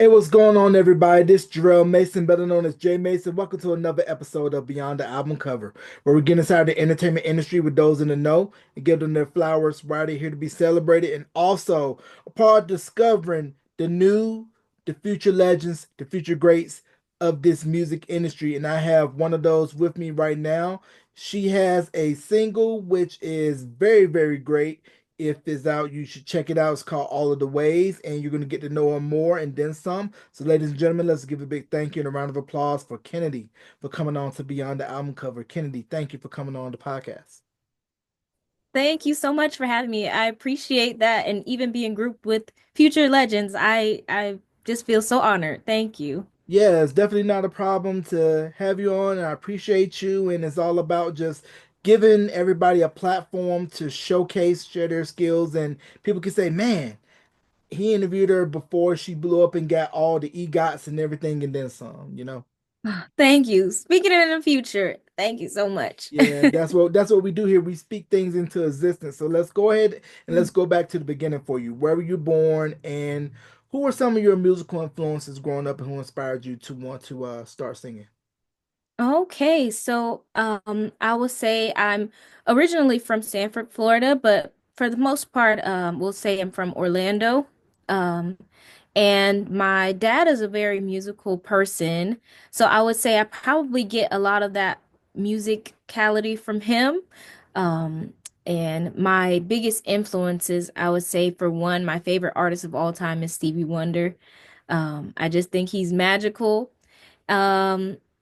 Hey, what's going on, everybody? This is Jarrell Mason, better known as Jay Mason. Welcome to another episode of Beyond the Album Cover, where we get inside the entertainment industry with those in the know and give them their flowers while they're here to be celebrated, and also a part of discovering the future legends, the future greats of this music industry. And I have one of those with me right now. She has a single which is very, very great. If it's out, you should check it out. It's called All of the Ways, and you're going to get to know her more and then some. So, ladies and gentlemen, let's give a big thank you and a round of applause for Kennedy for coming on to Beyond the Album Cover. Kennedy, thank you for coming on the podcast. Thank you so much for having me. I appreciate that and even being grouped with future legends. I just feel so honored. Thank you. Yeah, it's definitely not a problem to have you on. I appreciate you, and it's all about just giving everybody a platform to showcase, share their skills, and people can say, man, he interviewed her before she blew up and got all the EGOTs and everything, and then some. Thank you. Speaking in the future, thank you so much. Yeah, that's what we do here. We speak things into existence. So let's go ahead and let's go back to the beginning for you. Where were you born, and who were some of your musical influences growing up, and who inspired you to want to start singing? Okay, so I will say I'm originally from Sanford, Florida, but for the most part, we'll say I'm from Orlando. Um, and my dad is a very musical person, so I would say I probably get a lot of that musicality from him. Um, and my biggest influences, I would say, for one, my favorite artist of all time is Stevie Wonder. I just think he's magical.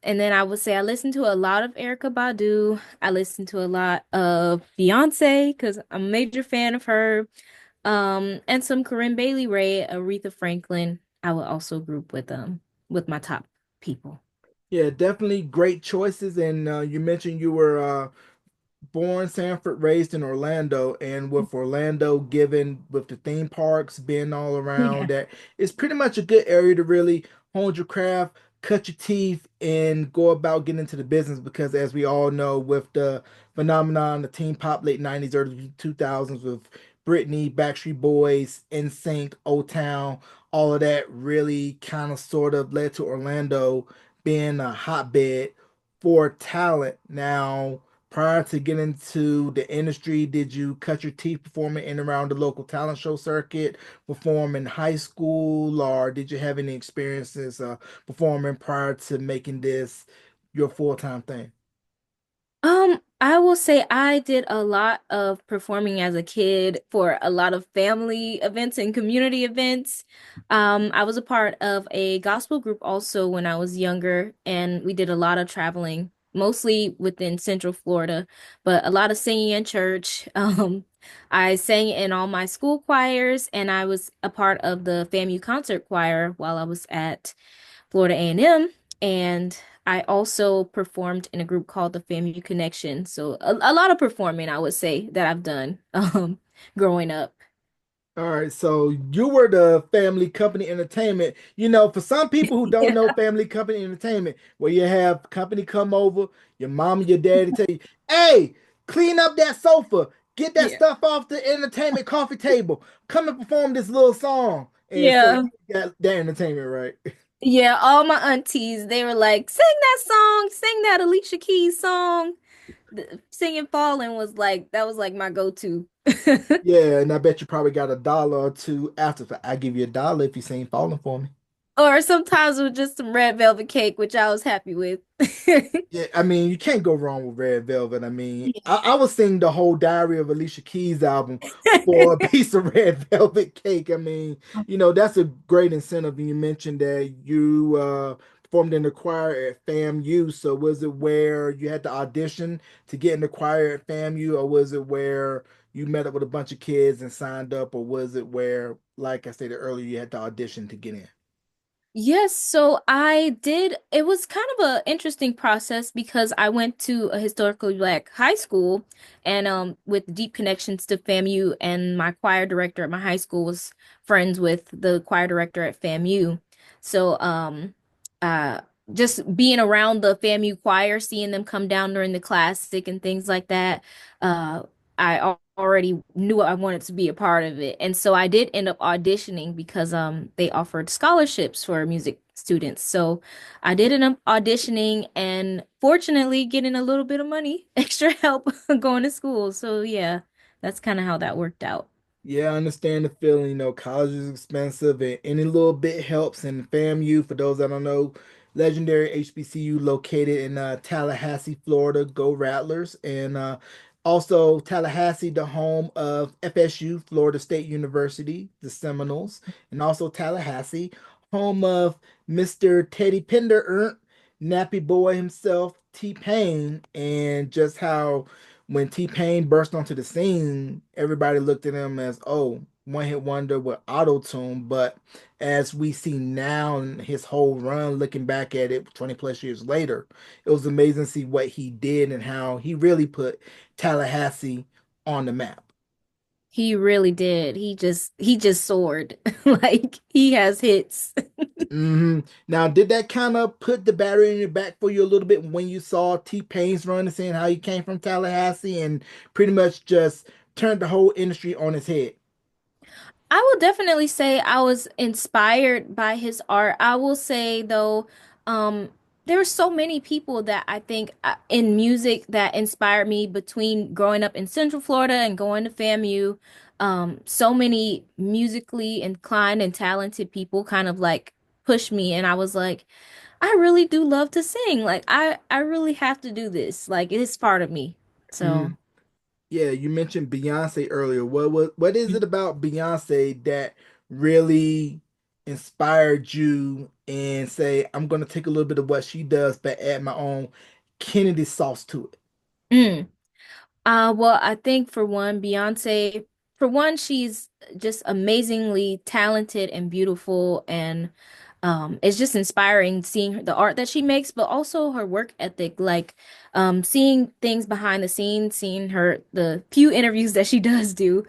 And then I would say I listen to a lot of Erykah Badu. I listen to a lot of Beyonce because I'm a major fan of her. And some Corinne Bailey Rae, Aretha Franklin. I would also group with my top people. Yeah, definitely great choices. And you mentioned you were born Sanford, raised in Orlando, and with Orlando given with the theme parks being all around Yeah. that, it's pretty much a good area to really hone your craft, cut your teeth, and go about getting into the business because as we all know, with the phenomenon, the teen pop late 90s, early 2000s with Britney, Backstreet Boys, NSYNC, O-Town, all of that really kind of sort of led to Orlando being a hotbed for talent. Now, prior to getting into the industry, did you cut your teeth performing in and around the local talent show circuit, perform in high school, or did you have any experiences performing prior to making this your full-time thing? I will say I did a lot of performing as a kid for a lot of family events and community events. I was a part of a gospel group also when I was younger, and we did a lot of traveling, mostly within Central Florida, but a lot of singing in church. I sang in all my school choirs, and I was a part of the FAMU concert choir while I was at Florida A&M, and I also performed in a group called the FAMU Connection. So a lot of performing, I would say, that I've done growing up. All right, so you were the family company entertainment. For some people who don't Yeah. know family company entertainment, where you have company come over, your mom and your daddy tell you, "Hey, clean up that sofa, get that Yeah. stuff off the entertainment coffee table, come and perform this little song." And so Yeah. you got that entertainment, right? Yeah, all my aunties, they were like, sing that song, sing that Alicia Keys song. Singing Fallen was like, that was like my go-to. Yeah, and I bet you probably got a dollar or two after. I give you a dollar if you sing "Falling" for me. Or sometimes with just some red velvet cake, which I was happy with. Yeah, I mean, you can't go wrong with Red Velvet. I mean, Yeah. I would sing the whole Diary of Alicia Keys album for a piece of Red Velvet cake. I mean, that's a great incentive. And you mentioned that you performed in the choir at FAMU. So was it where you had to audition to get in the choir at FAMU, or was it where you met up with a bunch of kids and signed up, or was it where, like I stated earlier, you had to audition to get in? Yes, so I did. It was kind of a interesting process because I went to a historically black high school and with deep connections to FAMU, and my choir director at my high school was friends with the choir director at FAMU. So uh just being around the FAMU choir, seeing them come down during the classic and things like that, already knew I wanted to be a part of it. And so I did end up auditioning because they offered scholarships for music students. So I did end up auditioning and fortunately getting a little bit of money, extra help going to school. So yeah, that's kind of how that worked out. Yeah, I understand the feeling. College is expensive and any little bit helps. And FAMU, for those that don't know, legendary HBCU located in Tallahassee, Florida. Go Rattlers. And also Tallahassee, the home of FSU, Florida State University, the Seminoles. And also Tallahassee, home of Mr. Teddy Pendergrass, Nappy Boy himself, T-Pain, and just how when T-Pain burst onto the scene, everybody looked at him as, oh, one hit wonder with auto tune. But as we see now in his whole run, looking back at it 20 plus years later, it was amazing to see what he did and how he really put Tallahassee on the map. He really did. He just soared. Like he has hits. Now, did that kind of put the battery in your back for you a little bit when you saw T-Pain's run and seeing how he came from Tallahassee and pretty much just turned the whole industry on its head? I will definitely say I was inspired by his art. I will say though, um, there were so many people that I think in music that inspired me between growing up in Central Florida and going to FAMU. So many musically inclined and talented people kind of like pushed me, and I was like, I really do love to sing. Like I really have to do this. Like it is part of me. So. Yeah, you mentioned Beyonce earlier. What is it about Beyonce that really inspired you and say, I'm gonna take a little bit of what she does, but add my own Kennedy sauce to it? Mm. Well, I think for one, she's just amazingly talented and beautiful, and it's just inspiring seeing the art that she makes, but also her work ethic, like seeing things behind the scenes, seeing the few interviews that she does do,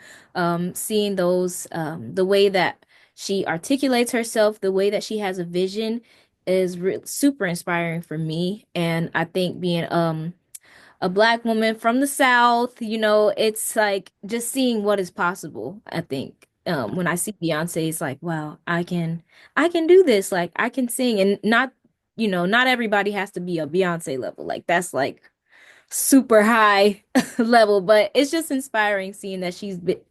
seeing those, the way that she articulates herself, the way that she has a vision is re super inspiring for me, and I think being a black woman from the South, it's like just seeing what is possible, I think. When I see Beyonce, it's like, wow, I can do this. Like I can sing and not everybody has to be a Beyonce level. Like that's like super high level, but it's just inspiring seeing that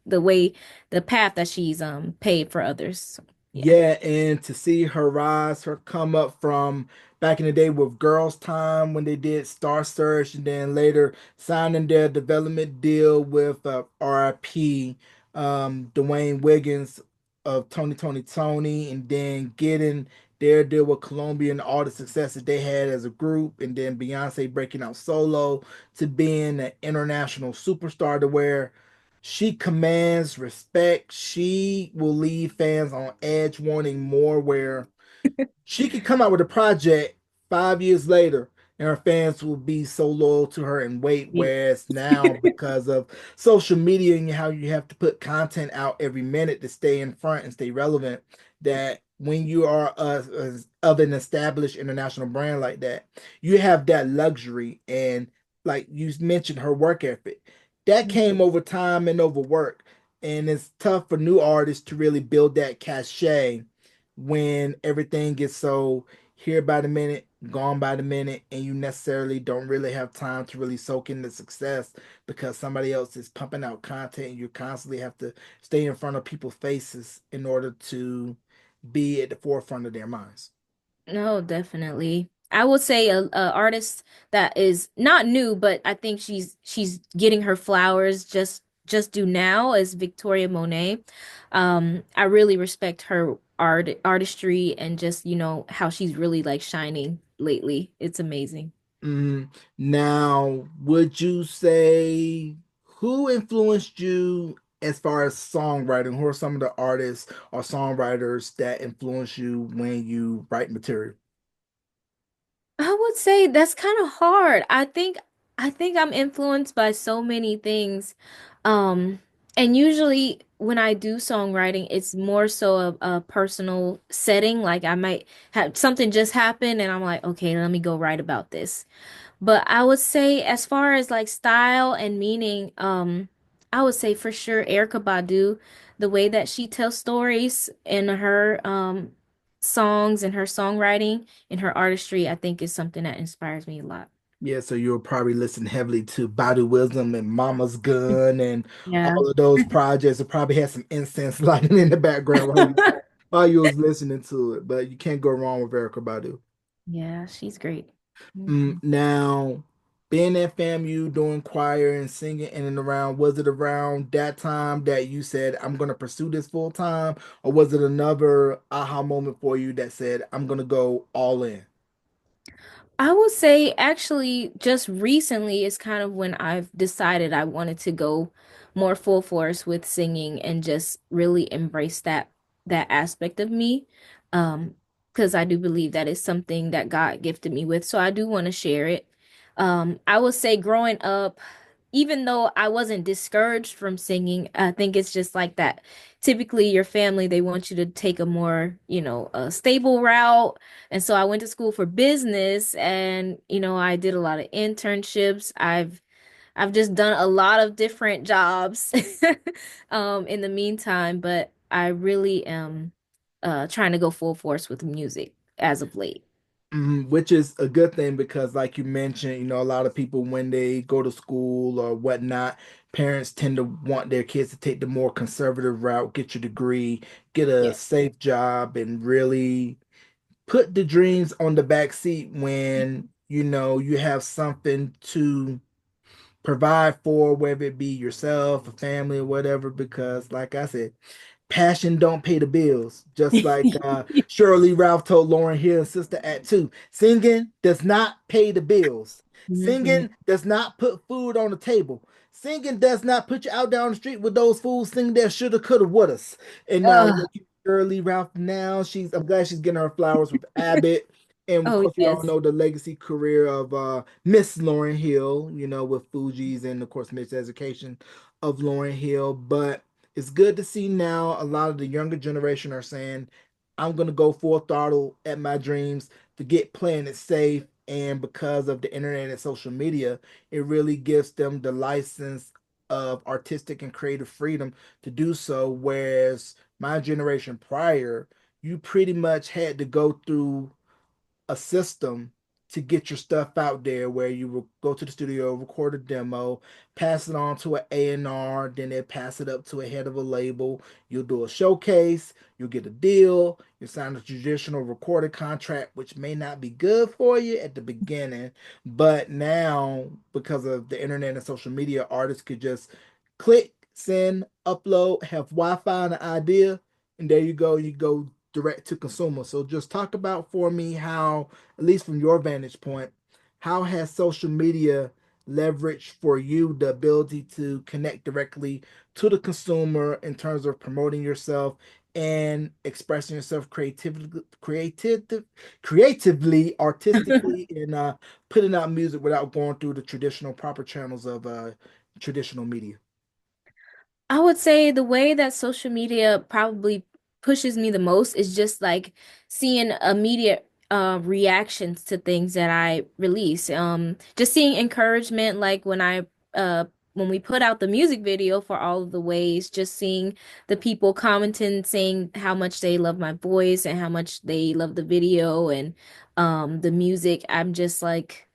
the path that she's paved for others. So, yeah. Yeah, and to see her rise, her come up from back in the day with Girls Time when they did Star Search, and then later signing their development deal with RIP, Dwayne Wiggins of Tony, and then getting their deal with Columbia and all the successes they had as a group, and then Beyonce breaking out solo to being an international superstar to where she commands respect. She will leave fans on edge wanting more, where she could come out with a project 5 years later and her fans will be so loyal to her and wait. Whereas now, because of social media and how you have to put content out every minute to stay in front and stay relevant, that when you are of an established international brand like that, you have that luxury. And like you mentioned, her work ethic that came over time and over work. And it's tough for new artists to really build that cachet when everything gets so here by the minute, gone by the minute, and you necessarily don't really have time to really soak in the success because somebody else is pumping out content and you constantly have to stay in front of people's faces in order to be at the forefront of their minds. No, definitely. I would say a artist that is not new, but I think she's getting her flowers just due now is Victoria Monet. I really respect her artistry and just, how she's really like shining lately. It's amazing. Now, would you say who influenced you as far as songwriting? Who are some of the artists or songwriters that influence you when you write material? I would say that's kind of hard. I think I'm influenced by so many things. Um, and usually when I do songwriting, it's more so a personal setting. Like I might have something just happen and I'm like, okay, let me go write about this. But I would say as far as like style and meaning, I would say for sure Erica Badu, the way that she tells stories in her songs and her songwriting and her artistry, I think is something that inspires me a lot. Yeah, so you'll probably listen heavily to Body Wisdom and Mama's Gun and Yeah. all of those projects. It probably had some incense lighting in the background while you was listening to it. But you can't go wrong with Erica Badu. Yeah, she's great. Mhm. Now, being at FAMU, doing choir and singing in and around, was it around that time that you said, I'm going to pursue this full time? Or was it another aha moment for you that said, I'm going to go all in? I would say actually just recently is kind of when I've decided I wanted to go more full force with singing and just really embrace that aspect of me. Um, because I do believe that is something that God gifted me with. So I do want to share it. I would say growing up, even though I wasn't discouraged from singing, I think it's just like that. Typically, your family, they want you to take a more, a stable route. And so I went to school for business and, I did a lot of internships. I've just done a lot of different jobs in the meantime, but I really am trying to go full force with music as of late. Which is a good thing because, like you mentioned, a lot of people when they go to school or whatnot, parents tend to want their kids to take the more conservative route, get your degree, get a Yeah. safe job, and really put the dreams on the back seat when you have something to provide for, whether it be yourself, a family, or whatever. Because, like I said, passion don't pay the bills. Just like Shirley Ralph told Lauren Hill and Sister Act 2, singing does not pay the bills. Mhm. Singing does not put food on the table. Singing does not put you out down the street with those fools singing that shoulda, coulda, wouldas. And now Ugh. look at Shirley Ralph now. I'm glad she's getting her flowers with Abbott. And of Oh, course, we all yes. know the legacy career of Miss Lauren Hill, with Fuji's and of course Miss Education of Lauren Hill. But it's good to see now a lot of the younger generation are saying, I'm going to go full throttle at my dreams to get playing it safe. And because of the internet and social media, it really gives them the license of artistic and creative freedom to do so. Whereas my generation prior, you pretty much had to go through a system to get your stuff out there where you will go to the studio, record a demo, pass it on to an A&R, then they pass it up to a head of a label. You'll do a showcase, you'll get a deal, you sign a traditional recorded contract, which may not be good for you at the beginning, but now because of the internet and social media, artists could just click, send, upload, have Wi-Fi and an idea, and there you go. You go direct to consumer. So just talk about for me how, at least from your vantage point, how has social media leveraged for you the ability to connect directly to the consumer in terms of promoting yourself and expressing yourself creatively, artistically, and putting out music without going through the traditional proper channels of traditional media. I would say the way that social media probably pushes me the most is just like seeing immediate reactions to things that I release. Just seeing encouragement like when we put out the music video for all of the ways, just seeing the people commenting saying how much they love my voice and how much they love the video and the music. I'm just like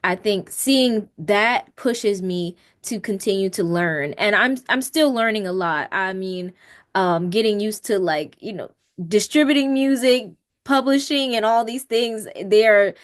I think seeing that pushes me to continue to learn. And I'm still learning a lot. I mean, getting used to like, distributing music, publishing and all these things. They are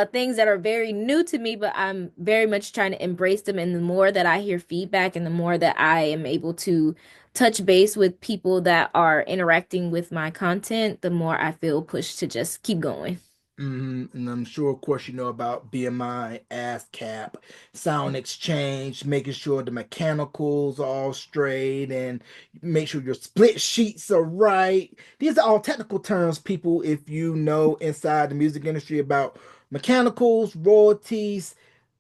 things that are very new to me, but I'm very much trying to embrace them. And the more that I hear feedback and the more that I am able to touch base with people that are interacting with my content, the more I feel pushed to just keep going. And I'm sure, of course, you know about BMI, ASCAP, sound exchange, making sure the mechanicals are all straight and make sure your split sheets are right. These are all technical terms, people, if you know inside the music industry about mechanicals, royalties,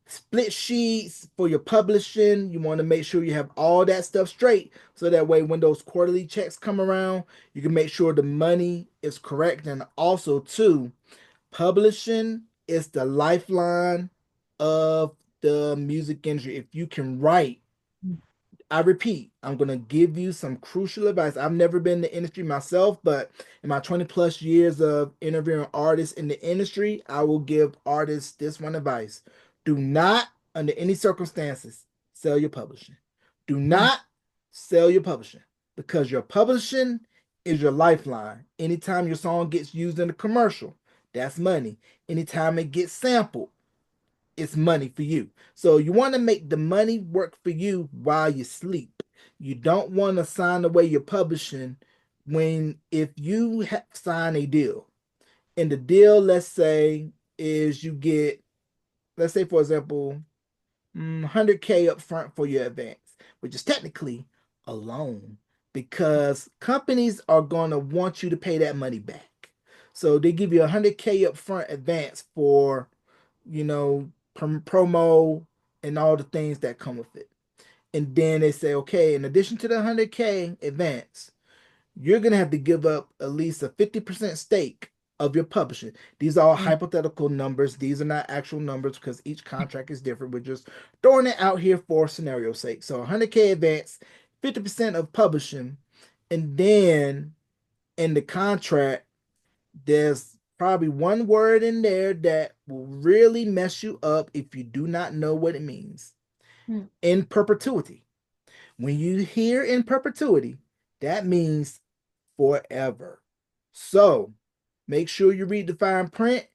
split sheets for your publishing. You want to make sure you have all that stuff straight so that way when those quarterly checks come around, you can make sure the money is correct. And also, too, publishing is the lifeline of the music industry. If you can write I repeat, I'm going to give you some crucial advice. I've never been in the industry myself, but in my 20 plus years of interviewing artists in the industry, I will give artists this one advice. Do not, under any circumstances, sell your publishing. Do Mm, not sell your publishing because your publishing is your lifeline. Anytime your song gets used in a commercial, that's money. Anytime it gets sampled, it's money for you. So you want to make the money work for you while you sleep. You don't want to sign away your publishing when if you sign a deal and the deal, let's say, is you get, let's say for example, 100K up front for your advance, which is technically a loan because companies are going to want you to pay that money back. So they give you 100K up front advance for, you know, promo and all the things that come with it. And then they say, okay, in addition to the 100K advance, you're going to have to give up at least a 50% stake of your publishing. These are all mm, hypothetical numbers. These are not actual numbers because each contract is different. We're just throwing it out here for scenario's sake. So 100K advance, 50% of publishing, and then in the contract, there's probably one word in there that will really mess you up if you do not know what it means. mm. In perpetuity. When you hear in perpetuity, that means forever. So make sure you read the fine print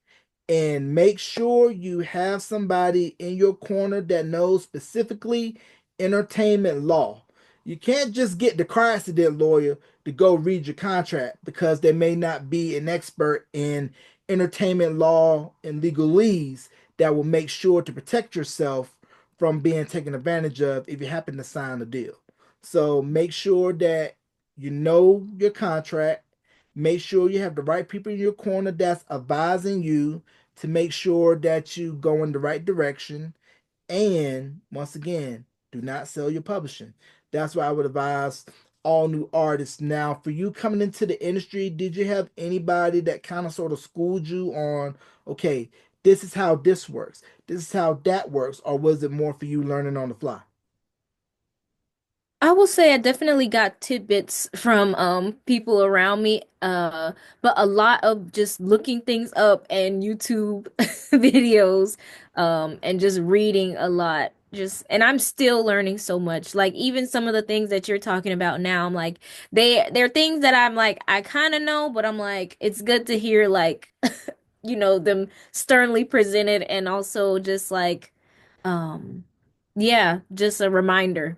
and make sure you have somebody in your corner that knows specifically entertainment law. You can't just get the car accident lawyer to go read your contract because they may not be an expert in entertainment law and legalese that will make sure to protect yourself from being taken advantage of if you happen to sign a deal. So make sure that you know your contract. Make sure you have the right people in your corner that's advising you to make sure that you go in the right direction. And once again, do not sell your publishing. That's why I would advise all new artists. Now, for you coming into the industry, did you have anybody that kind of sort of schooled you on, okay, this is how this works, this is how that works, or was it more for you learning on the fly? I will say I definitely got tidbits from people around me, but a lot of just looking things up and YouTube videos, and just reading a lot. Just and I'm still learning so much. Like even some of the things that you're talking about now, I'm like they're things that I'm like I kind of know, but I'm like it's good to hear like them sternly presented and also just like um yeah, just a reminder.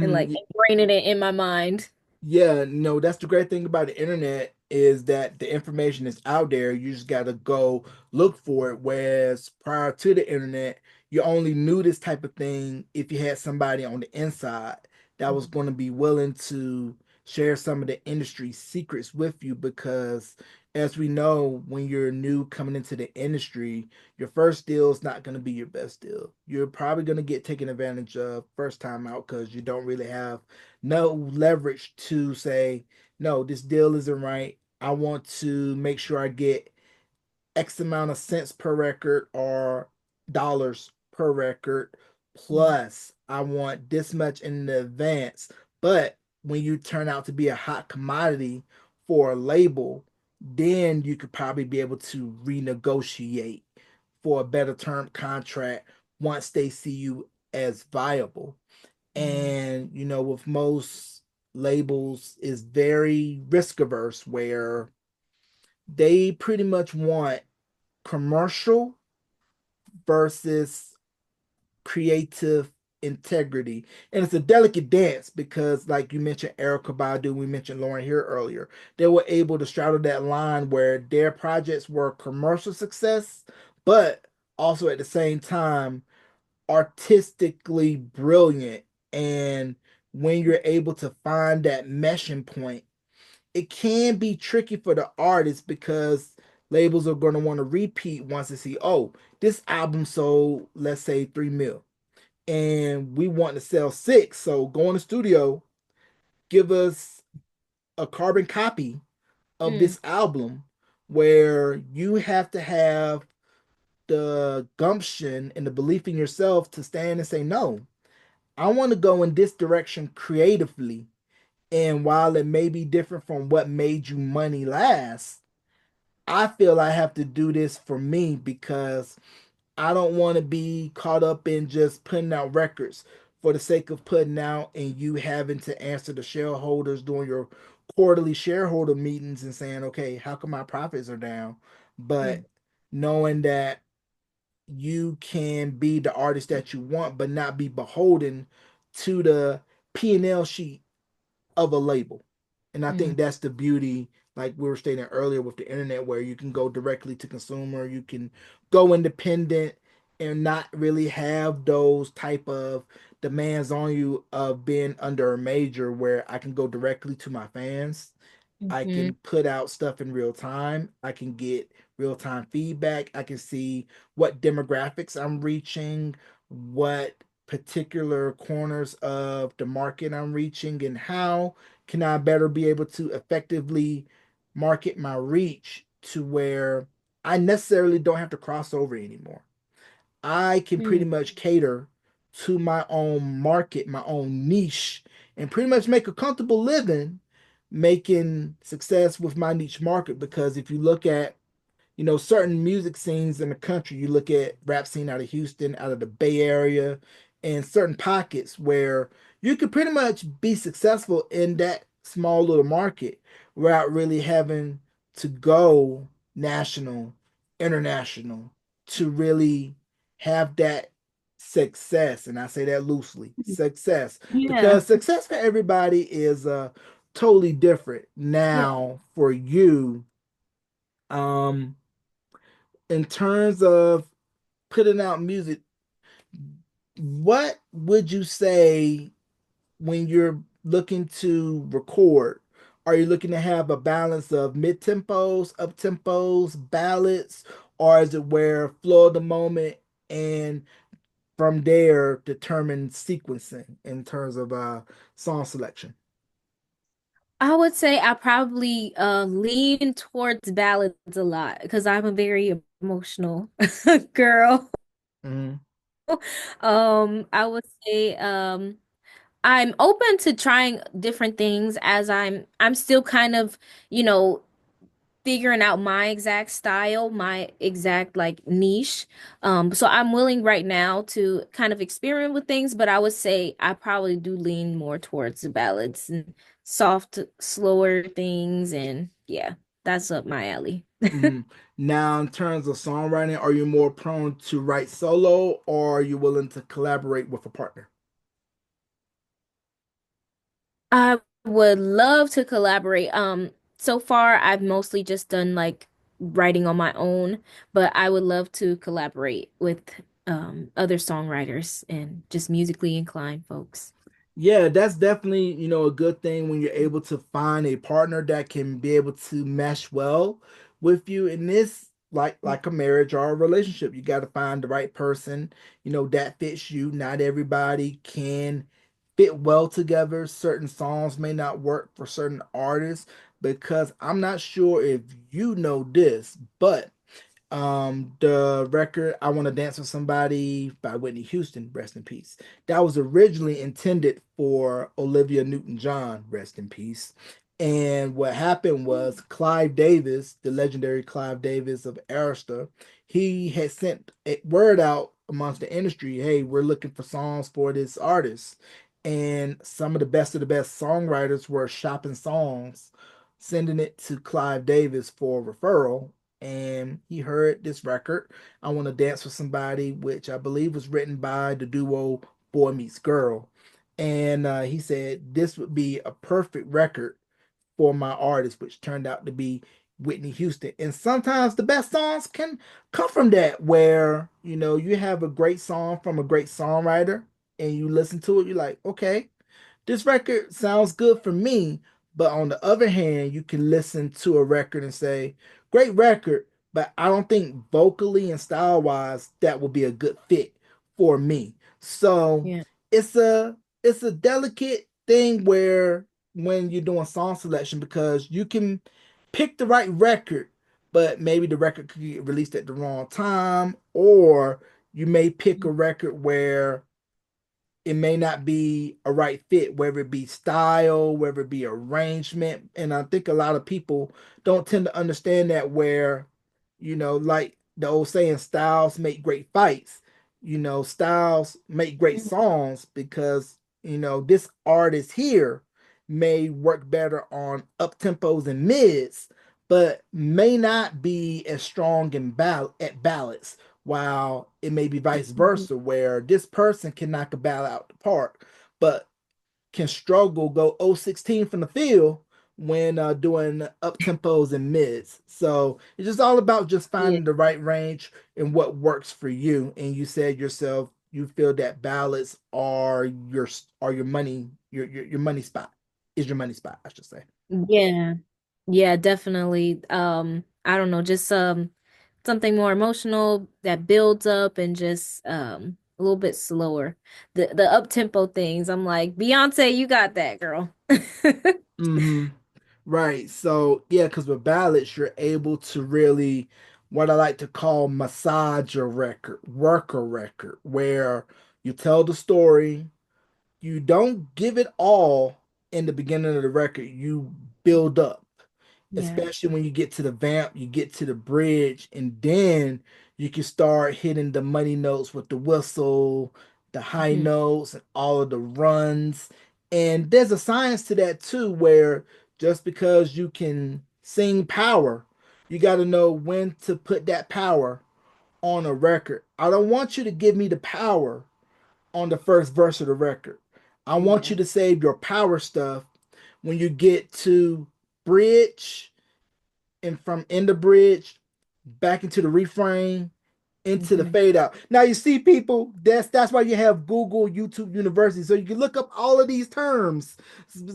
And like Mhm. ingraining it in my mind. Yeah, no, that's the great thing about the internet is that the information is out there. You just got to go look for it. Whereas prior to the internet, you only knew this type of thing if you had somebody on the inside that was going to be willing to share some of the industry secrets with you. Because as we know, when you're new coming into the industry, your first deal is not going to be your best deal. You're probably going to get taken advantage of first time out because you don't really have no leverage to say, no, this deal isn't right. I want to make sure I get X amount of cents per record or dollars per record. Mm, Plus, I want this much in the advance. But when you turn out to be a hot commodity for a label, then you could probably be able to renegotiate for a better term contract once they see you as viable. mm, And with most labels is very risk averse where they pretty much want commercial versus creative integrity. And it's a delicate dance because like you mentioned Erica Badu, we mentioned Lauren here earlier. They were able to straddle that line where their projects were commercial success, but also at the same time artistically brilliant. And when you're able to find that meshing point, it can be tricky for the artist because labels are going to want to repeat once they see, oh, this album sold, let's say 3 mil, and we want to sell six. So go in the studio, give us a carbon copy of mm, this album where you have to have the gumption and the belief in yourself to stand and say, no, I want to go in this direction creatively. And while it may be different from what made you money last, I feel I have to do this for me because I don't want to be caught up in just putting out records for the sake of putting out and you having to answer the shareholders during your quarterly shareholder meetings and saying, okay, how come my profits are down? But Mm, knowing that you can be the artist that you want, but not be beholden to the P&L sheet of a label. And I think mm, that's the beauty, like we were stating earlier with the internet, where you can go directly to consumer, you can go independent and not really have those type of demands on you of being under a major where I can go directly to my fans. I mhm, can put out stuff in real time. I can get real time feedback. I can see what demographics I'm reaching, what particular corners of the market I'm reaching, and how can I better be able to effectively market my reach to where I necessarily don't have to cross over anymore. I can pretty mm, much cater to my own market, my own niche, and pretty much make a comfortable living making success with my niche market. Because if you look at certain music scenes in the country. You look at rap scene out of Houston, out of the Bay Area, and certain pockets where you could pretty much be successful in that small little market without really having to go national, international to really have that success. And I say that loosely, mm. success, Yeah. because success for everybody is totally different. Yeah. Now, for you, um, in terms of putting out music, what would you say when you're looking to record? Are you looking to have a balance of mid tempos, up tempos, ballads, or is it where flow of the moment and from there determine sequencing in terms of song selection? I would say I probably lean towards ballads a lot because I'm a very emotional girl. Hmm. I would say I'm open to trying different things as I'm still kind of, you know, figuring out my exact style, my exact like niche. So I'm willing right now to kind of experiment with things, but I would say I probably do lean more towards the ballads and soft, slower things, and yeah, that's up my alley. Hmm. Now, in terms of songwriting, are you more prone to write solo or are you willing to collaborate with a partner? I would love to collaborate. So far I've mostly just done like writing on my own, but I would love to collaborate with other songwriters and just musically inclined folks. Yeah, that's definitely, a good thing when you're able to find a partner that can be able to mesh well with you in this like a marriage or a relationship. You got to find the right person, that fits you. Not everybody can fit well together. Certain songs may not work for certain artists because I'm not sure if you know this, but the record I Want to Dance with Somebody by Whitney Houston, rest in peace. That was originally intended for Olivia Newton-John, rest in peace. And what happened was Clive Davis, the legendary Clive Davis of Arista, he had sent a word out amongst the industry, hey, we're looking for songs for this artist. And some of the best songwriters were shopping songs, sending it to Clive Davis for referral, and he heard this record, I Want to Dance with Somebody, which I believe was written by the duo Boy Meets Girl. And he said this would be a perfect record for my artist, which turned out to be Whitney Houston. And sometimes the best songs can come from that, where, you have a great song from a great songwriter and you listen to it, you're like, okay, this record sounds good for me, but on the other hand, you can listen to a record and say, great record, but I don't think vocally and style wise that will be a good fit for me. So Yeah. it's a it's a delicate thing where when you're doing song selection because you can pick the right record, but maybe the record could get released at the wrong time, or you may pick a record where it may not be a right fit, whether it be style, whether it be arrangement. And I think a lot of people don't tend to understand that where, like the old saying, styles make great fights. Styles make great Mhm. songs because, this artist here may work better on up tempos and mids, but may not be as strong at ballads, while it may be vice Mhm. versa, where this person can knock a ball out the park, but can struggle go 016 from the field when doing up tempos and mids. So it's just all about just Yeah. finding the right range and what works for you. And you said yourself, you feel that ballads are your money, your money spot is your money spot, I should say. Yeah. Yeah, definitely. I don't know, just something more emotional that builds up and just a little bit slower. The up tempo things, I'm like, Beyonce, you got that, girl. Hmm. Right. So yeah, because with ballads, you're able to really what I like to call massage a record, work a record, where you tell the story, you don't give it all in the beginning of the record. You build up, Yeah. especially when you get to the vamp, you get to the bridge, and then you can start hitting the money notes with the whistle, the high Mhm. notes, and all of the runs. And there's a science to that too, where just because you can sing power, you got to know when to put that power on a record. I don't want you to give me the power on the first verse of the record. I want Yeah. you to save your power stuff when you get to bridge and from in the bridge back into the refrain into the Mhm. fade out. Now you see people, that's why you have Google, YouTube University, so you can look up all of these terms.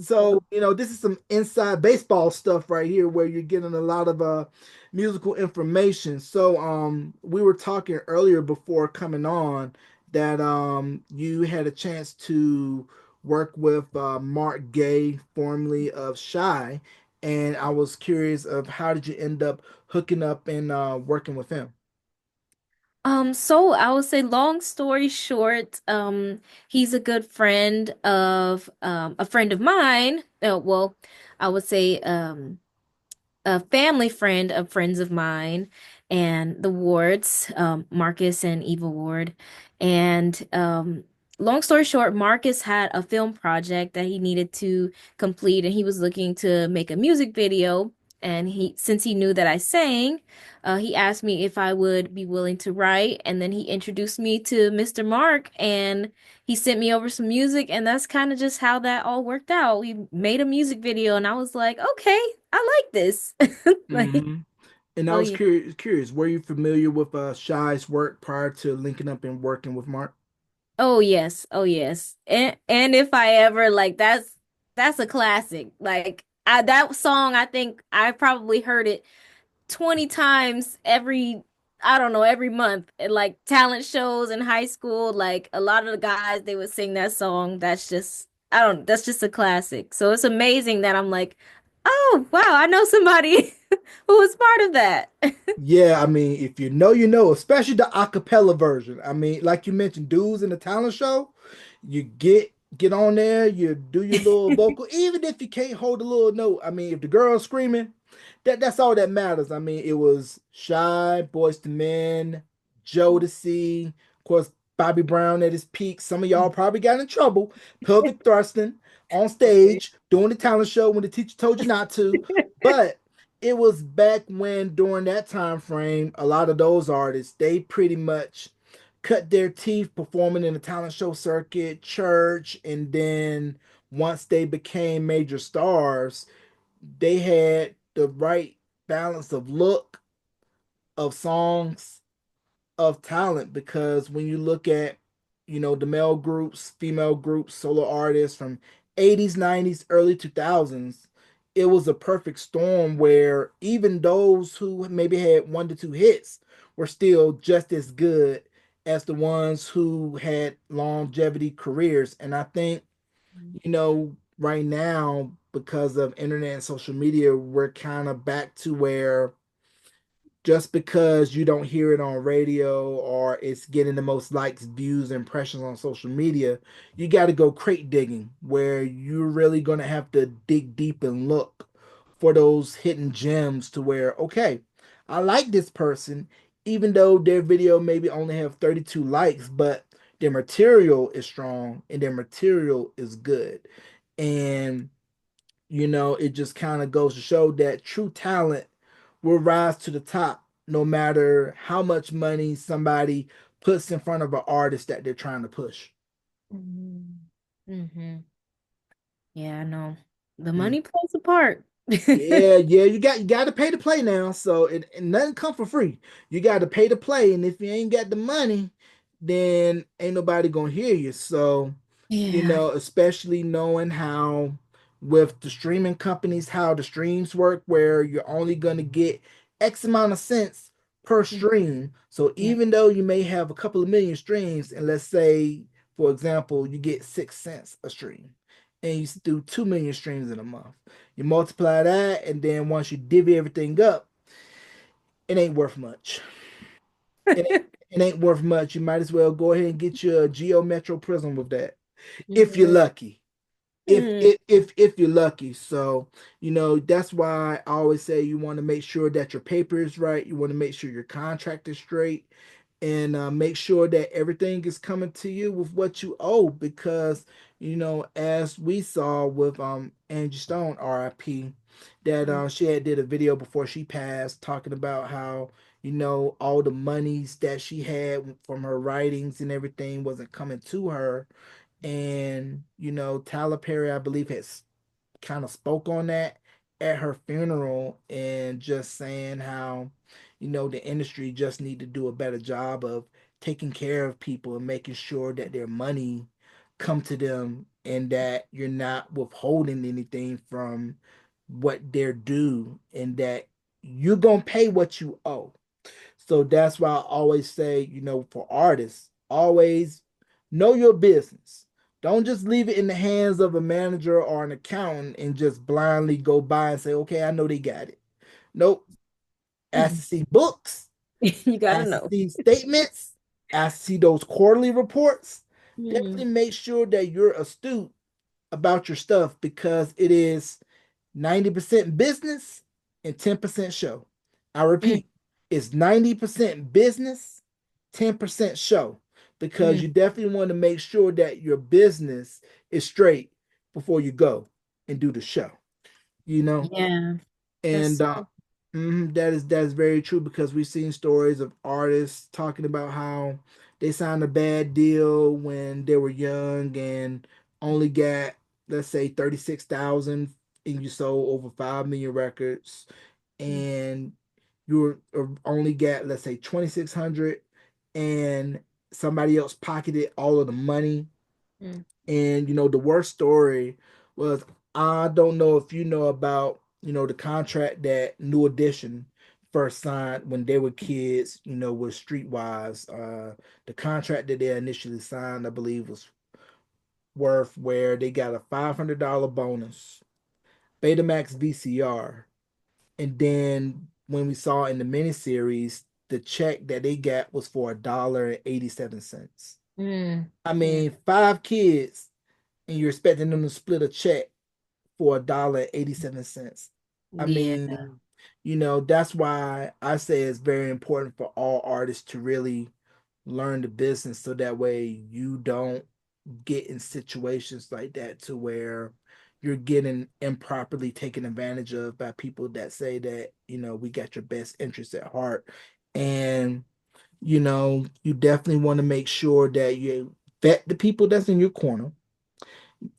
So, this is some inside baseball stuff right here where you're getting a lot of musical information. So, we were talking earlier before coming on that you had a chance to work with Mark Gay, formerly of Shy, and I was curious of how did you end up hooking up and working with him? So I would say long story short, he's a good friend of a friend of mine. Well, I would say a family friend of friends of mine and the Wards, Marcus and Eva Ward. And long story short, Marcus had a film project that he needed to complete, and he was looking to make a music video. And since he knew that I sang, he asked me if I would be willing to write. And then he introduced me to Mr. Mark, and he sent me over some music, and that's kind of just how that all worked out. We made a music video, and I was like, okay, I like this. Like, Hmm. And I oh was yeah. curious, were you familiar with Shy's work prior to linking up and working with Mark? Oh yes. Oh yes. And if I ever like that's a classic. Like that song I think I probably heard it 20 times every I don't know, every month. And like talent shows in high school, like a lot of the guys they would sing that song. That's just I don't that's just a classic. So it's amazing that I'm like, "Oh, wow, I know somebody who was part of that." Yeah, I mean, if you know, you know, especially the acapella version. I mean, like you mentioned, dudes in the talent show, you get on there, you do your little vocal, even if you can't hold a little note. I mean, if the girl's screaming, that's all that matters. I mean, it was Shy, Boys to Men, Jodeci, of course, Bobby Brown at his peak. Some of y'all probably got in trouble, pelvic thrusting on Oh, yeah. stage, doing the talent show when the teacher told you not to. But it was back when during that time frame, a lot of those artists, they pretty much cut their teeth performing in the talent show circuit, church, and then once they became major stars, they had the right balance of look, of songs, of talent, because when you look at the male groups, female groups, solo artists from 80s, 90s, early 2000s, it was a perfect storm where even those who maybe had 1 to 2 hits were still just as good as the ones who had longevity careers. And I think right now, because of internet and social media, we're kind of back to where just because you don't hear it on radio or it's getting the most likes, views, impressions on social media, you got to go crate digging where you're really going to have to dig deep and look for those hidden gems to where, okay, I like this person, even though their video maybe only have 32 likes, but their material is strong and their material is good. And it just kind of goes to show that true talent will rise to the top no matter how much money somebody puts in front of an artist that they're trying to push. Mhm. Hmm. Yeah, I know. The Mm. money plays a part. Yeah, yeah, you got to pay to play now. So and nothing come for free. You got to pay to play, and if you ain't got the money, then ain't nobody gonna hear you. So, Yeah. especially knowing how with the streaming companies, how the streams work, where you're only gonna get X amount of cents per Mm. stream. So Yeah. even though you may have a couple of million streams, and let's say, for example, you get 6 cents a stream, and you do 2 million streams in a month. You multiply that, and then once you divvy everything up, it ain't worth much. It ain't, it ain't worth much. You might as well go ahead and get your Geo Metro Prism with that, if you're Mhm. lucky. If Mm. if if if you're lucky. So, that's why I always say you want to make sure that your paper is right. You want to make sure your contract is straight, and make sure that everything is coming to you with what you owe. Because as we saw with Angie Stone, RIP, that Mm. she had did a video before she passed talking about how all the monies that she had from her writings and everything wasn't coming to her. And Tyler Perry, I believe, has kind of spoke on that at her funeral, and just saying how the industry just need to do a better job of taking care of people and making sure that their money come to them, and that you're not withholding anything from what they're due, and that you're gonna pay what you owe. So that's why I always say, for artists, always know your business. Don't just leave it in the hands of a manager or an accountant and just blindly go by and say, okay, I know they got it. Nope. Ask to see books, You gotta ask to know. see statements, ask to see those quarterly reports. Definitely Mm. make sure that you're astute about your stuff, because it is 90% business and 10% show. I Mm. repeat, it's 90% business, 10% show, because Mm. you definitely want to make sure that your business is straight before you go and do the show, you know? Yeah, And that's that is very true, because we've seen stories of artists talking about how they signed a bad deal when they were young and only got, let's say, 36,000, and you sold over 5 million records, mm, and only got, let's say, 2,600, and somebody else pocketed all of the money. mm, And the worst story was, I don't know if you know about, the contract that New Edition first signed when they were kids, with Streetwise. The contract that they initially signed, I believe, was worth where they got a $500 bonus, Betamax VCR, and then when we saw in the miniseries, the check that they got was for $1.87. mm, I yeah, mean, five kids, and you're expecting them to split a check for $1.87. I yeah. mean, that's why I say it's very important for all artists to really learn the business, so that way you don't get in situations like that to where you're getting improperly taken advantage of by people that say that, we got your best interests at heart. And, you definitely want to make sure that you vet the people that's in your corner,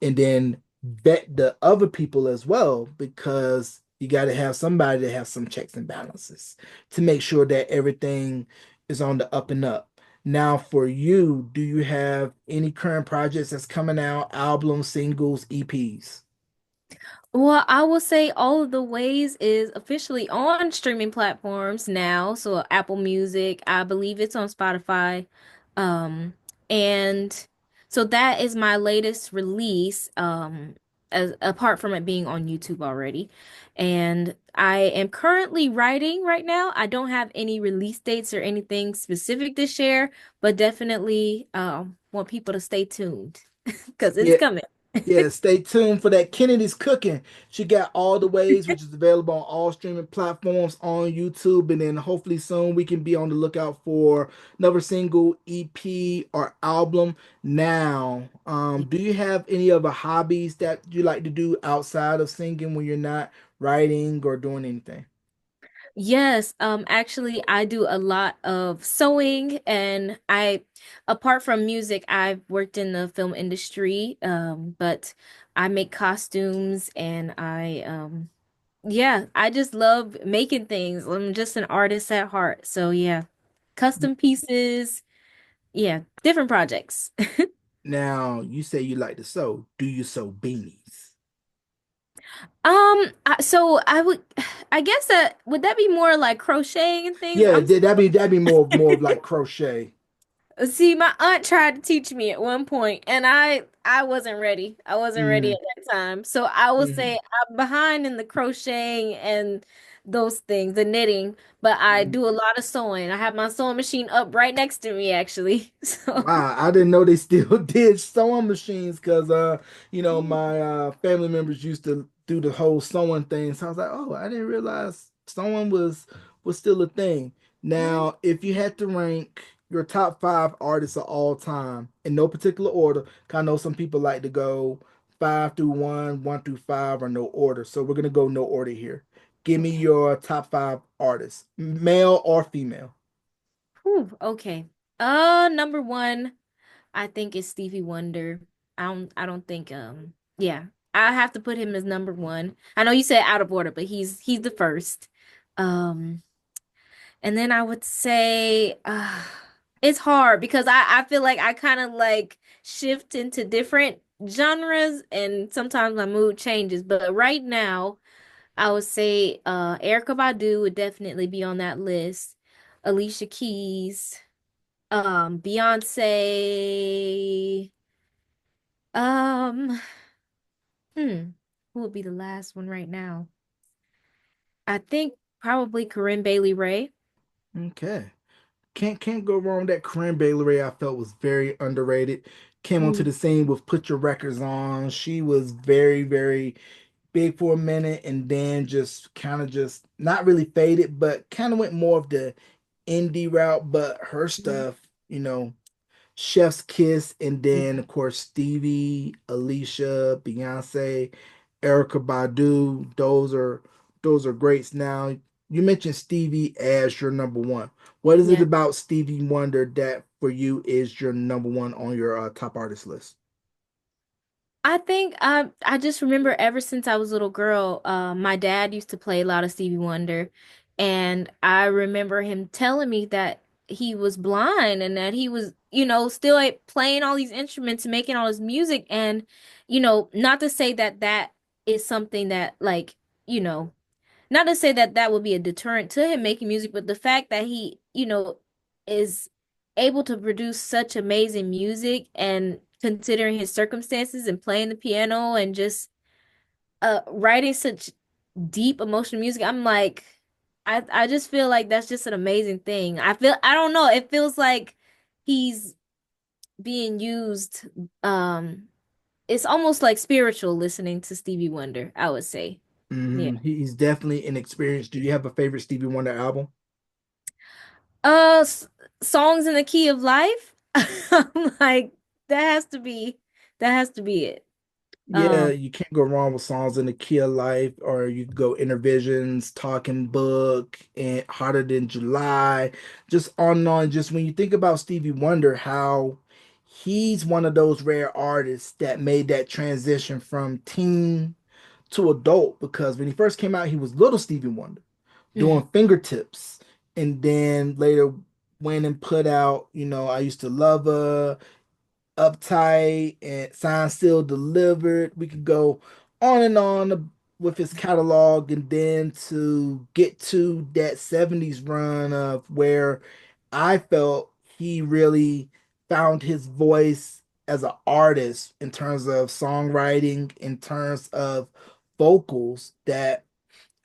and then vet the other people as well, because you got to have somebody that has some checks and balances to make sure that everything is on the up and up. Now, for you, do you have any current projects that's coming out, albums, singles, EPs? Well, I will say All of the Ways is officially on streaming platforms now. So Apple Music, I believe it's on Spotify. And so that is my latest release. as apart from it being on YouTube already. And I am currently writing right now. I don't have any release dates or anything specific to share, but definitely want people to stay tuned because it's Yeah, coming. yeah, stay tuned for that. Kennedy's Cooking. She got all the ways, which is available on all streaming platforms on YouTube. And then hopefully soon we can be on the lookout for another single, EP, or album. Now, do you have any other hobbies that you like to do outside of singing when you're not writing or doing anything? Yes, actually I do a lot of sewing and apart from music, I've worked in the film industry, but I make costumes and yeah, I just love making things. I'm just an artist at heart. So yeah, custom pieces, yeah, different projects. Now, you say you like to sew. Do you sew beanies? So I would, I guess that would that be more like crocheting and things? Yeah, that'd be more of like crochet. See, my aunt tried to teach me at one point, and I wasn't ready. I wasn't ready Hmm. at that time. So I will say Hmm. I'm behind in the crocheting and those things, the knitting, but I do a lot of sewing. I have my sewing machine up right next to me, actually. So, Wow, I didn't know they still did sewing machines because my family members used to do the whole sewing thing. So I was like, oh, I didn't realize sewing was still a thing. Mhm. Now, if you had to rank your top five artists of all time in no particular order, 'cause I know some people like to go five through one, one through five, or no order. So we're gonna go no order here. Give me Okay. your top five artists, male or female. Whew, okay. Number one, I think is Stevie Wonder. I don't think yeah. I have to put him as number one. I know you said out of order, but he's the first. Um and then I would say it's hard because I feel like I kind of like shift into different genres and sometimes my mood changes. But right now, I would say Erykah Badu would definitely be on that list. Alicia Keys, Beyonce, um, hmm, who would be the last one right now? I think probably Corinne Bailey Rae. Okay. Can't go wrong. That Corinne Bailey I felt was very underrated. Came onto Ooh, the scene with Put Your Records On. She was very, very big for a minute and then just kind of just not really faded, but kind of went more of the indie route. But her mhm, stuff, Chef's Kiss, and then yeah, of course Stevie, Alicia, Beyonce, Erica Badu. Those are greats. Now you mentioned Stevie as your number one. What is it yeah. about Stevie Wonder that for you is your number one on your top artist list? I think I just remember ever since I was a little girl, my dad used to play a lot of Stevie Wonder, and I remember him telling me that he was blind and that he was, still like, playing all these instruments and making all this music, and not to say that that is something that like, you know, not to say that that would be a deterrent to him making music, but the fact that he, is able to produce such amazing music and considering his circumstances and playing the piano and just writing such deep emotional music, I'm like I just feel like that's just an amazing thing. I don't know, it feels like he's being used it's almost like spiritual listening to Stevie Wonder, I would say. Yeah. He's definitely an experience. Do you have a favorite Stevie Wonder album? S Songs in the Key of Life. I'm like that has to be that has to be it. Yeah, Um, you can't go wrong with songs in the Key of Life, or you could go Intervisions, Talking Book, and Hotter Than July, just on and on. Just when you think about Stevie Wonder, how he's one of those rare artists that made that transition from teen to adult, because when he first came out, he was little Stevie Wonder mm, doing fingertips, and then later went and put out, I Used to Love Her, Uptight, and Signed, Sealed, Delivered. We could go on and on with his catalog, and then to get to that 70s run of where I felt he really found his voice as an artist in terms of songwriting, in terms of vocals, that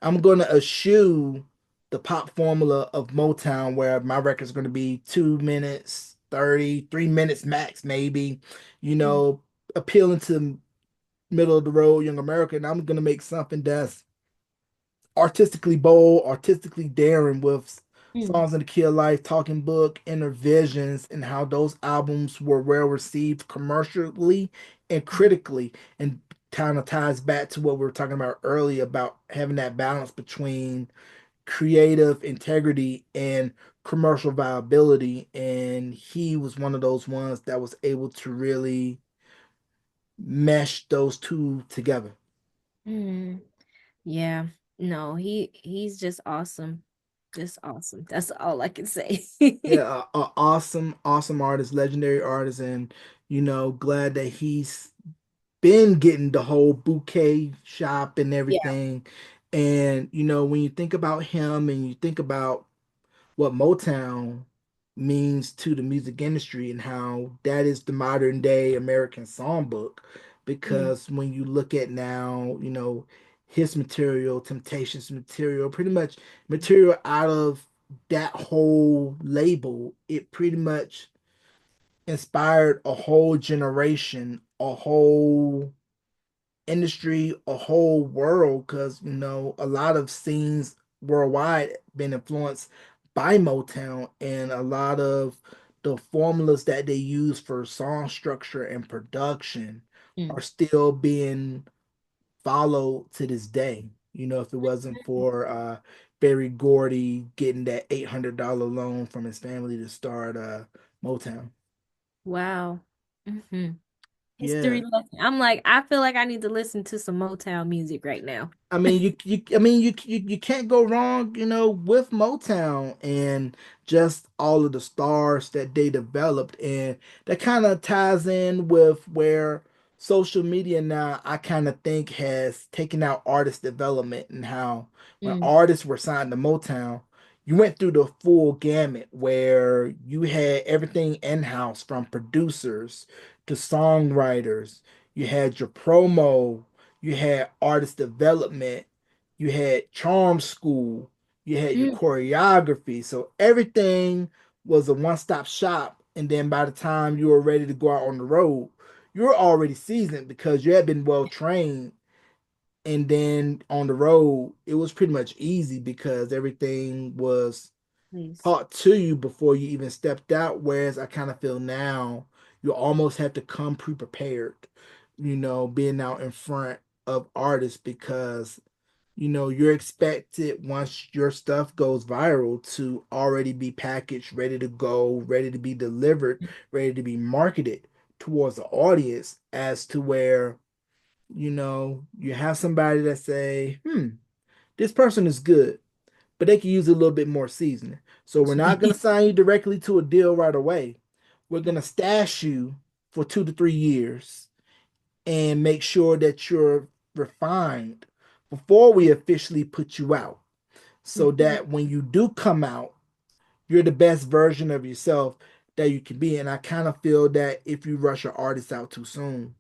I'm gonna eschew the pop formula of Motown, where my record's gonna be 2 minutes 30, 3 minutes max, maybe, you Mm, know, appealing to middle of the road young America, and I'm gonna make something that's artistically bold, artistically daring with mm, Songs in the Key of Life, Talking Book, Inner Visions, and how those albums were well received commercially and critically, and kind of ties back to what we were talking about earlier about having that balance between creative integrity and commercial viability. And he was one of those ones that was able to really mesh those two together. mm. Yeah. No, he's just awesome. Just awesome. That's all I can say. Yeah, awesome, awesome artist, legendary artist, and glad that he's been getting the whole bouquet shop and Yeah. everything. And when you think about him and you think about what Motown means to the music industry and how that is the modern day American songbook. Mm, Because when you look at now, his material, Temptations material, pretty much material out of that whole label, it pretty much inspired a whole generation, a whole industry, a whole world, because a lot of scenes worldwide been influenced by Motown, and a lot of the formulas that they use for song structure and production are mm. still being followed to this day. If it wasn't for Barry Gordy getting that $800 loan from his family to start Motown. Wow. Hmm. Yeah, History lesson. I'm like, I feel like I need to listen to some Motown music right now. I mean, you can't go wrong, with Motown and just all of the stars that they developed, and that kind of ties in with where social media now, I kind of think, has taken out artist development, and how when Mm, artists were signed to Motown, you went through the full gamut where you had everything in-house from producers to songwriters. You had your promo, you had artist development, you had charm school, you had your mm, choreography. So everything was a one-stop shop. And then by the time you were ready to go out on the road, you were already seasoned because you had been well trained. And then on the road, it was pretty much easy because everything was please. taught to you before you even stepped out. Whereas I kind of feel now you almost have to come pre-prepared, being out in front of artists, because you're expected once your stuff goes viral to already be packaged, ready to go, ready to be delivered, ready to be marketed towards the audience, as to where, you have somebody that say, this person is good, but they can use a little bit more seasoning. So we're not going to sign you directly to a deal right away. We're going to stash you for 2 to 3 years and make sure that you're refined before we officially put you out. So Mhm. that when you do come out, you're the best version of yourself that you can be. And I kind of feel that if you rush an artist out too soon,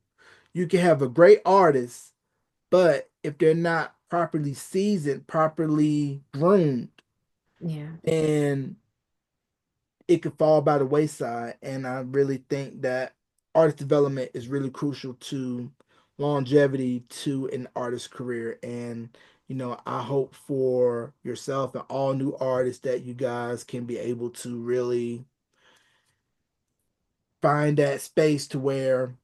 you can have a great artist, but if they're not properly seasoned, properly groomed, Yeah. then it could fall by the wayside. And I really think that artist development is really crucial to longevity to an artist's career. And, I hope for yourself and all new artists that you guys can be able to really find that space to where,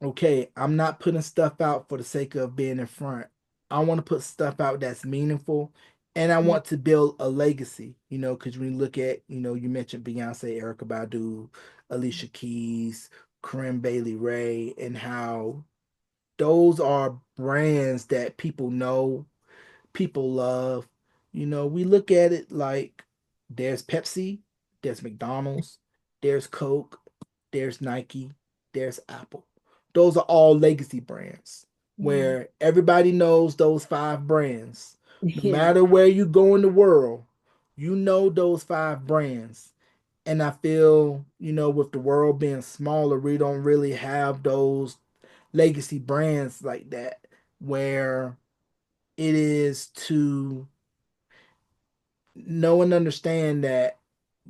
okay, I'm not putting stuff out for the sake of being in front. I want to put stuff out that's meaningful, and I Mm, want to build a legacy, because when you look at, you mentioned Beyonce, Erica Badu, Alicia Keys, Corinne Bailey Ray, and how those are brands that people know, people love. We look at it like there's Pepsi, there's McDonald's, there's Coke, there's Nike, there's Apple. Those are all legacy brands yeah. where everybody knows those five brands. No Yeah. matter where you go in the world, you know those five brands. And I feel, with the world being smaller, we don't really have those legacy brands like that where it is to know and understand that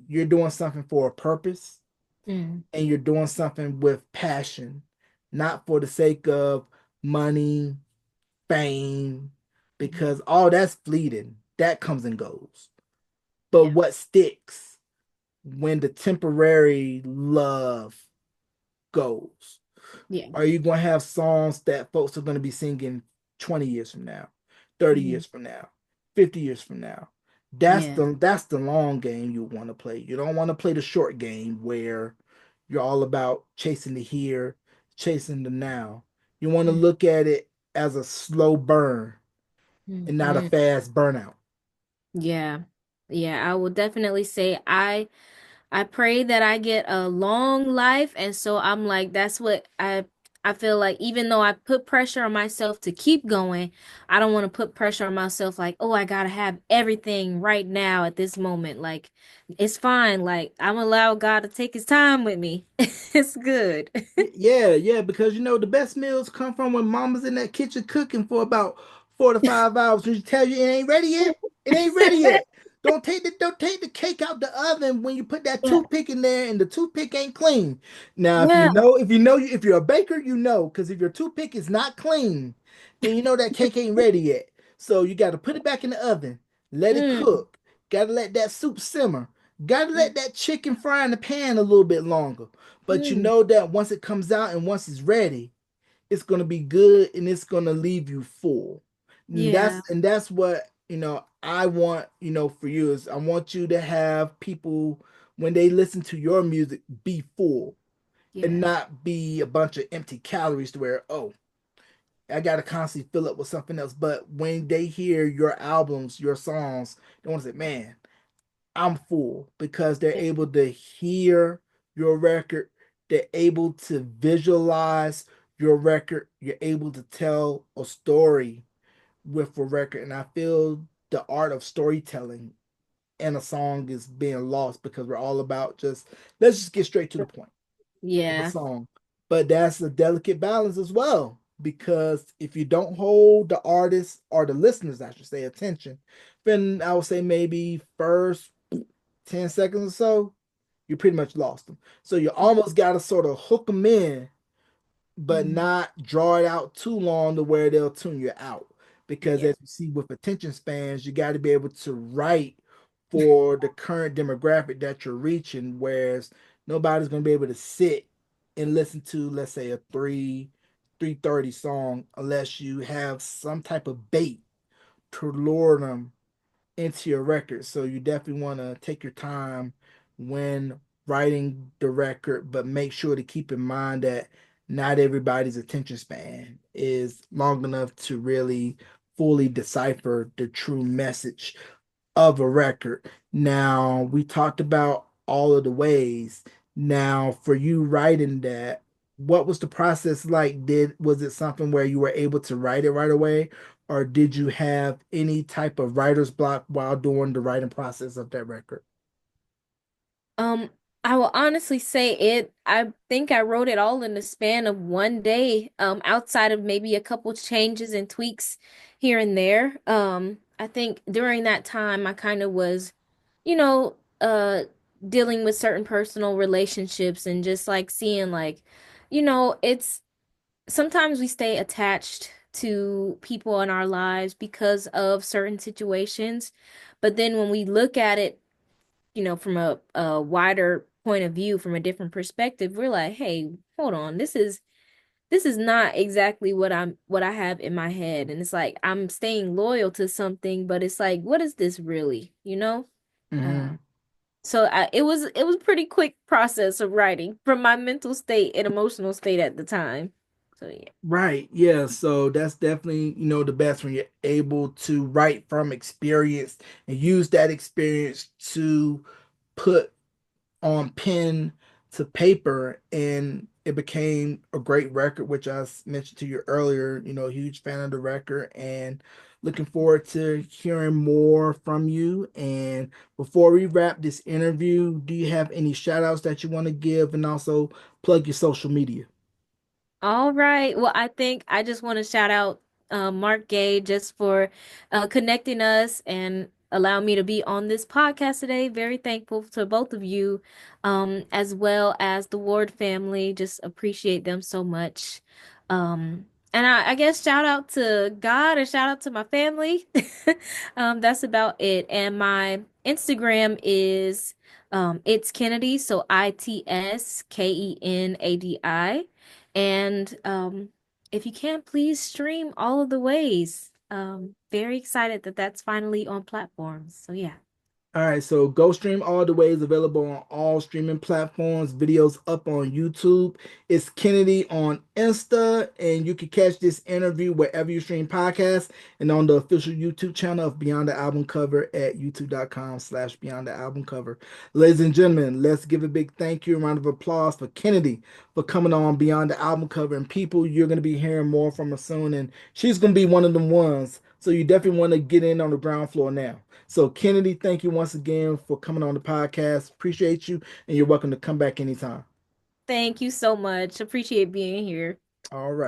you're doing something for a purpose Mm, and you're doing something with passion, not for the sake of money, fame, mhm. because all that's fleeting. That comes and goes. But Yeah. what sticks when the temporary love goes? Yeah. Are you going to have songs that folks are going to be singing 20 years from now, 30 Mhm. years from now, 50 years from now? That's Yeah. the long game you want to play. You don't want to play the short game where you're all about chasing the here, chasing the now. You want to Mm, look at it as a slow burn and not a mhm. fast burnout. Yeah. Yeah, I will definitely say I pray that I get a long life, and so I'm like that's what I feel like even though I put pressure on myself to keep going, I don't want to put pressure on myself like, "Oh, I got to have everything right now at this moment." Like it's fine. Like I'm allow God to take his time with me. It's good. Yeah, yeah, because the best meals come from when mama's in that kitchen cooking for about 4 to 5 hours. When she tell you it ain't ready yet, it ain't ready yet. Don't take the cake out the oven when you put that Yeah. toothpick in there and the toothpick ain't clean. Now, Yeah. if you're a baker, because if your toothpick is not clean, then you know that cake ain't ready yet. So you got to put it back in the oven, let it Mm, cook. Got to let that soup simmer. Got to mm, let that chicken fry in the pan a little bit longer. But you mm. know that once it comes out and once it's ready, it's gonna be good and it's gonna leave you full. And Yeah. that's what I want, for you is I want you to have people when they listen to your music be full and Yeah. not be a bunch of empty calories to where, oh, I gotta constantly fill up with something else. But when they hear your albums, your songs, they want to say, man, I'm full because they're Yeah. able to hear your record. They're able to visualize your record. You're able to tell a story with a record. And I feel the art of storytelling in a song is being lost because we're all about let's just get straight to the point of a Yeah. song. But that's a delicate balance as well. Because if you don't hold the artist or the listeners, I should say, attention, then I would say maybe first 10 seconds or so, you pretty much lost them. So you almost got to sort of hook them in, but Mm, not draw it out too long to where they'll tune you out. Because yeah. as you see with attention spans, you got to be able to write for the current demographic that you're reaching, whereas nobody's going to be able to sit and listen to, let's say, a 330 song unless you have some type of bait to lure them into your record. So you definitely want to take your time when writing the record, but make sure to keep in mind that not everybody's attention span is long enough to really fully decipher the true message of a record. Now, we talked about all of the ways. Now, for you writing that, what was the process like? Was it something where you were able to write it right away, or did you have any type of writer's block while doing the writing process of that record? Um, I will honestly say I think I wrote it all in the span of one day, outside of maybe a couple changes and tweaks here and there. I think during that time I kind of was, you know, dealing with certain personal relationships and just like seeing like, it's sometimes we stay attached to people in our lives because of certain situations. But then when we look at it from a wider point of view, from a different perspective, we're like, hey, hold on, this is not exactly what I have in my head. And it's like I'm staying loyal to something, but it's like, what is this really, you know? Hmm. Uh, it was pretty quick process of writing from my mental state and emotional state at the time. So yeah. Right. Yeah. So that's definitely, the best when you're able to write from experience and use that experience to put on pen to paper, and it became a great record, which mentioned to you earlier. Huge fan of the record, and Looking forward to hearing more from you. And before we wrap this interview, do you have any shout outs that you want to give and also plug your social media? All right. Well, I think I just want to shout out Mark Gay just for connecting us and allowing me to be on this podcast today. Very thankful to both of you, as well as the Ward family. Just appreciate them so much. And I guess shout out to God and shout out to my family. That's about it. And my Instagram is it's Kennedy, so ITSKENADI. And if you can, please stream all of the ways. Very excited that that's finally on platforms. So yeah. All right, so Go Stream All the Way is available on all streaming platforms. Videos up on YouTube. It's Kennedy on Insta, and you can catch this interview wherever you stream podcasts and on the official YouTube channel of Beyond the Album Cover at youtube.com/Beyond the Album Cover. Ladies and gentlemen, let's give a big thank you, a round of applause for Kennedy for coming on Beyond the Album Cover. And people, you're going to be hearing more from her soon, and she's going to be one of them ones. So you definitely want to get in on the ground floor now. So, Kennedy, thank you once again for coming on the podcast. Appreciate you, and you're welcome to come back anytime. Thank you so much. Appreciate being here. All right.